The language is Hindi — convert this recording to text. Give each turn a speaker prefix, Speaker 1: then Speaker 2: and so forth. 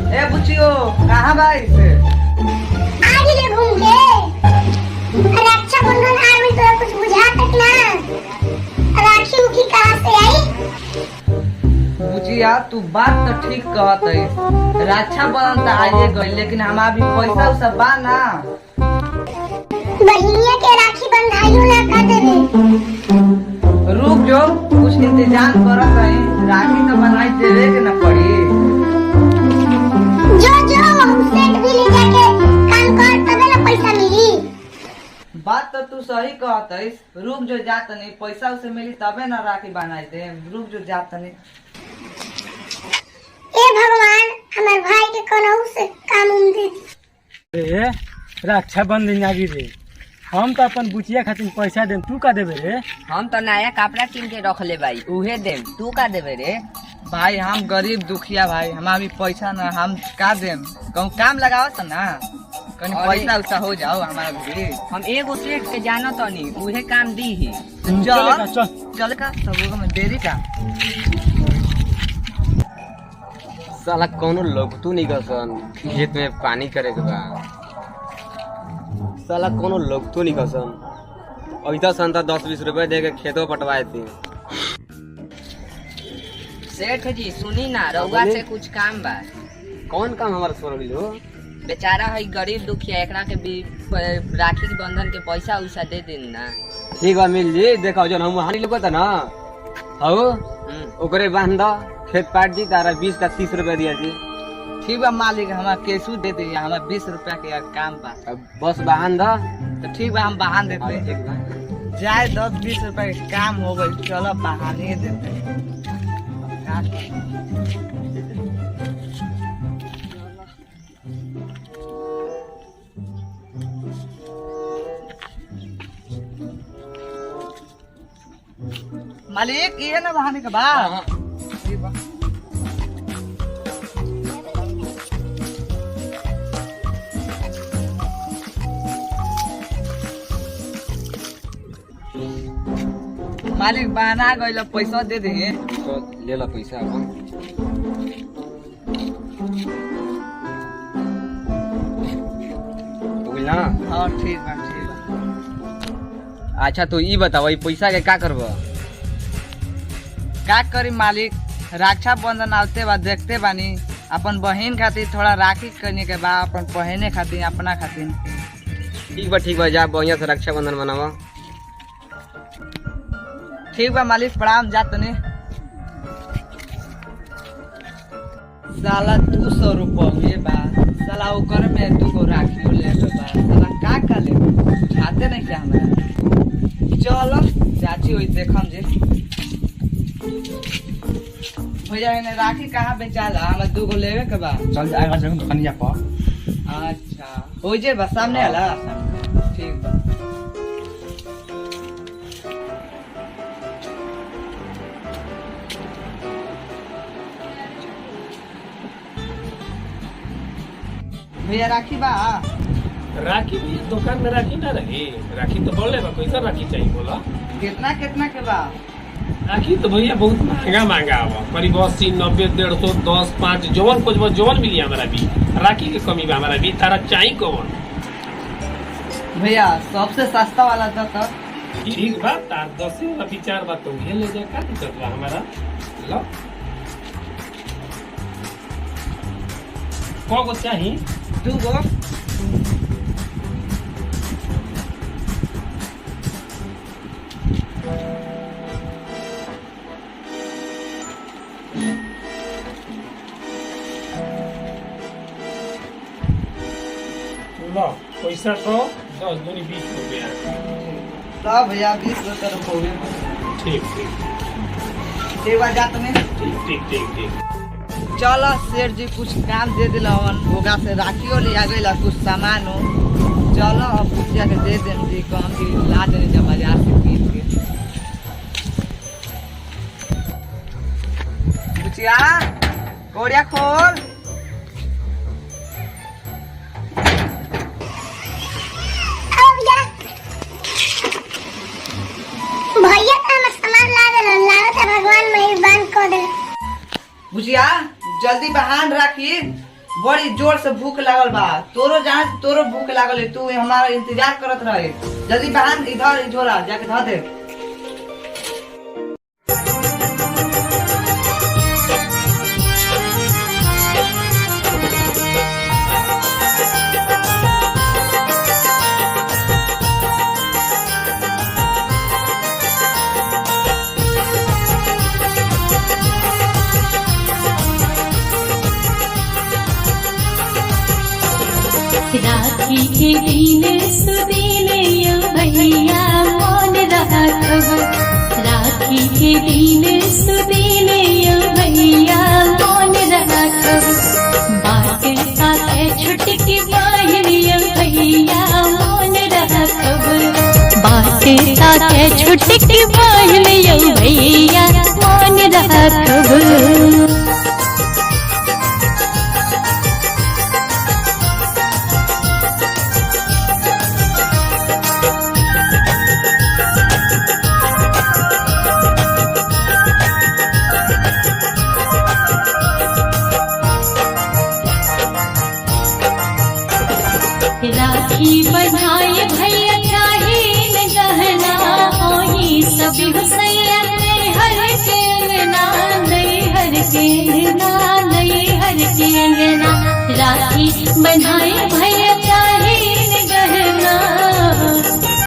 Speaker 1: ए बुचियो कहाँ भाई से
Speaker 2: आगे ले घूम के रक्षाबंधन आ रही तो कुछ बुझा तक ना राखी उखी कहाँ से आई।
Speaker 1: बुचिया तू बात तो ठीक कहत है, रक्षाबंधन तो आइए गई लेकिन हमारा भी पैसा उसा बा ना।
Speaker 2: बहिनिया के राखी बंधाइयो ना कर देबे।
Speaker 1: रुक जो कुछ इंतजाम करत है, राखी तो बनाई देवे के न पड़ी।
Speaker 2: जो सेट भी ले जाके काम कर तबे ना पैसा मिली।
Speaker 1: बात तो तू सही कहत है, रुक जो जात नहीं पैसा उसे मिली तबे ना राखी बनाई दे। रुक जो जात नहीं।
Speaker 2: ए भगवान हमार भाई के कोनहु से काम उम दे।
Speaker 3: ए रक्षाबंधन आगी रे, हम तो अपन बुचिया खातिर पैसा देम, तू का देबे रे?
Speaker 4: हम तो नया कपड़ा किन के रख ले भाई, उहे देम, तू का देबे रे?
Speaker 1: भाई हम गरीब दुखिया भाई, हमारा भी पैसा ना, हम का देम, कहूँ काम लगाओ तो ना कहीं पैसा उसा हो जाओ हमारा भी।
Speaker 4: हम एगो सेठ के जानो तो नहीं, उहे काम दी ही।
Speaker 1: चल का सब में देरी का।
Speaker 5: साला कौनो लगतू नहीं कसन खेत में पानी करे के बा। साला कौनो लगतू नहीं कसन ऐसा संता 10-20 रुपए दे के खेतों पटवाए थे।
Speaker 4: सेठ जी सुनी ना, रउआ से कुछ काम बा।
Speaker 5: कौन काम हमारा सोरली हो?
Speaker 4: बेचारा है गरीब दुखिया, एकरा के भी राखी के बंधन के पैसा उसा दे देन ना।
Speaker 5: ठीक बा मिल जी, देखो जो हम हानि लगता ना हो ओकरे बांध दो, खेत पाट दी, तारा 20 का 30 रुपए दिया जी।
Speaker 1: ठीक बा मालिक, हमारा केसू दे दी, हमारा 20 रुपया के काम बा।
Speaker 5: अब बस बहान दो
Speaker 1: तो ठीक बा हम बहान देते हैं।
Speaker 5: ठीक बा
Speaker 1: जाए 10-20 रुपए के काम हो गई, चलो बहाने देते हैं। मालिक ये ना बहाने के बाद ठीक बा। मालिक बहाना गइल, पैसा दे देंगे।
Speaker 5: तो ले ला पैसा अपन। ना
Speaker 1: हाँ ठीक बा ठीक बा।
Speaker 5: अच्छा तो ई बताओ पैसा के का करबो?
Speaker 1: का करी मालिक, रक्षाबंधन आते बा, देखते बानी अपन बहन खातिर थोड़ा राखी करने के बा, अपन पहने खातिर अपना खातिर।
Speaker 5: ठीक बा जा बढ़िया से रक्षाबंधन मनावा।
Speaker 1: ठीक बा मालिक, प्रणाम जात नहीं। साला 200 रुपये बा, साला ओकर में 2 गो राखी ले बा, साला का ले खाते नहीं क्या हमारा। चलो चाची वही देखम जे भैया इन्हें राखी कहाँ बेचाला, हमें 2 गो लेवे के बा।
Speaker 3: चल आएगा जगह दुकानिया पर।
Speaker 1: अच्छा हो जे बस सामने आला। ठीक बा। भैया राखी बा।
Speaker 6: राखी भी दुकान में राखी ना रही, राखी तो बोले बा कैसा राखी चाहिए बोला?
Speaker 1: कितना कितना के बा?
Speaker 6: राखी तो भैया बहुत महंगा आवा, करीब 80, 90, 150, 10, 5 जवन कुछ जवन मिली हमारा भी। राखी के कमी बा हमारा भी, तारा चाहिए कौन?
Speaker 1: भैया सबसे सस्ता वाला तो
Speaker 6: ठीक बा, तार 10 वाला विचार बा तो उहे ले जा, का दिक्कत बा हमारा। लो को चाहिए?
Speaker 1: 2 गो।
Speaker 6: लो पैसा तो 10 दूनी 20 रुपया।
Speaker 1: तो भैया 20 रुपये हो गए।
Speaker 6: ठीक
Speaker 1: ठीक बा जात में।
Speaker 6: ठीक
Speaker 1: चलो शेर जी कुछ काम दे दिलावन, होगा से राखियो ले आ गईला कुछ सामान हो। चलो अब पूछिया के दे दें जी, कम की ला देने जब बाजार से कीन के। पूछिया कोड़िया खोल।
Speaker 2: भैया का हम सामान ला देलन, लाओ त भगवान मेहरबान कर दे।
Speaker 1: बुझिया जल्दी बहान राखी, बड़ी जोर से भूख लागल बा। तोरो जहाँ तोरो भूख लागल है, तू हमारा इंतजार करत रहे। जल्दी बहन इधर झोला जाके धो दे।
Speaker 7: राखी के दिन सुदिन यो भैया मोन राखब। राखी के दिन सुदिन यो भैया मोन राखब। बाटे साथे छुटकी बहन यो भैया मोन राखब। बाटे साथे छुटकी बहन यो भैया मोन राखब। राखी बधाई भैया चाहे न गहना होई सभी हुसैया हर के अंगना हर के अंगना हर के अंगना। राखी बधाई भैया